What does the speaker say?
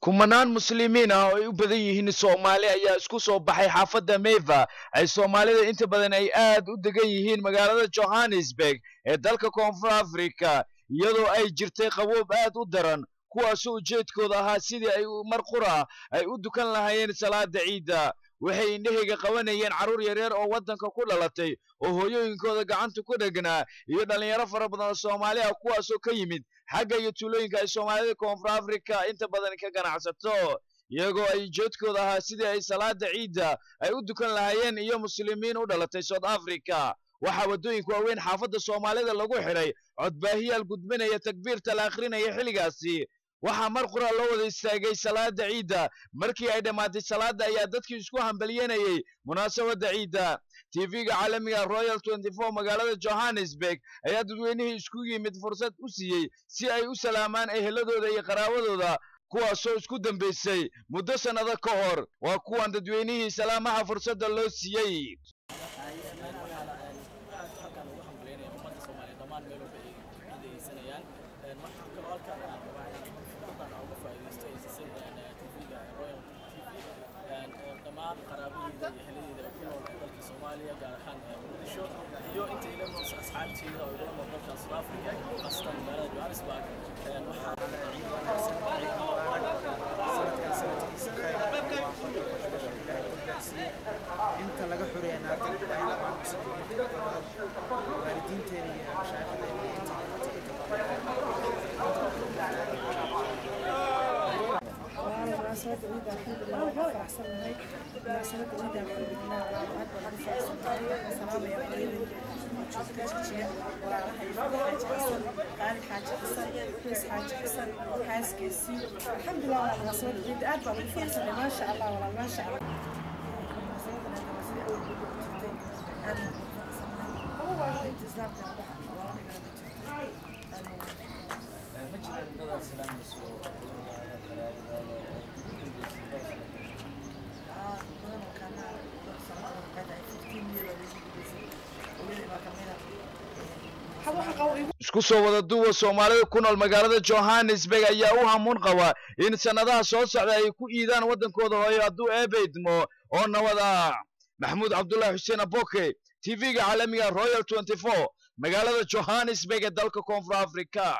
kumanaan muslimiin ah oo ay u badan yihiin Soomaali ayaa isku soo baxay xaafadda Meva ay Soomaalida inta badan ay aad u degan yihiin magaalada Johannesburg ee dalka Koonfur Afrika iyadoo ay jirtay qaboob aad u daran kuwaasoo ujeedkooda ahaa sidii ay mar qura ay u dukan lahaayeen salaada ciida waxay indhahayga qabanayeen caruur yaryar oo waddanka ku dhalatay oo hooyooyinkooda gacanta ku dhagnaa iyo dhalinyaro fara badan oo Soomaali ah kuwaasoo ka yimid xagga iyo tuulooyinka ay Soomaalida Koonfur Afrika inta badan ka ganacsato iyagoo ay jeedkooda ahaa sidii ay salaada ciida ay u dukan lahaayeen iyo muslimiin u dhalatay South Africa waxa wadooyinka waaweyn xaafadda Soomaalida lagu xiray codbaahiyaal gudbinaya takbiirta la akhrinaya xilligaasi waxa mar qura loo wada istaagay salaada ciida markii ay dhamaatay salaada ayaa dadkii isku hambalyeynayay munaasabada ciida TV-ga caalamiga Royal 24 magaalada Johannesburg ayaa dadweynihii isku yimid fursad u siiyay si ay u salaamaan eheladooda iyo qaraabadooda kuwaasoo isku dambeysay muddo sanado ka hor waa kuwan dadweynihii salaamaha fursadda loo siiyay Soomaaliya gaar ahaan Muqdisho iyo inta ila nool asxaabteeda oo ila nool dalka South Africa qastan magaalada Johannesburg inta laga xuriyana waalidiinteena iyo mashaayikhdeenna مناسبة عيد الحمد لله وفرح سنة مناسبة عيد الحمد لله وعد بالفرح سنة سلام يا وليدي ولا راح يفرح حاجة حسن قال حاجة حسن بس حاجة حسن حاس كيسي الحمد لله على مناسبة عيد أكبر بالفرح سنة ما شاء الله ولا ما شاء الله isku soo wada duwa Soomaalida ku nool magaalada Johannesburg ayaa u hamuun qaba in sanadaha soo socda ay ku iidaan wadankooda hooyo hadduu eebaydmo oo nabada Maxamuud Cabdullaahi Xuseen Aboke TV-ga caalamiga Royal 24 magaalada Johannesburg ee dalka Koonfur Afrika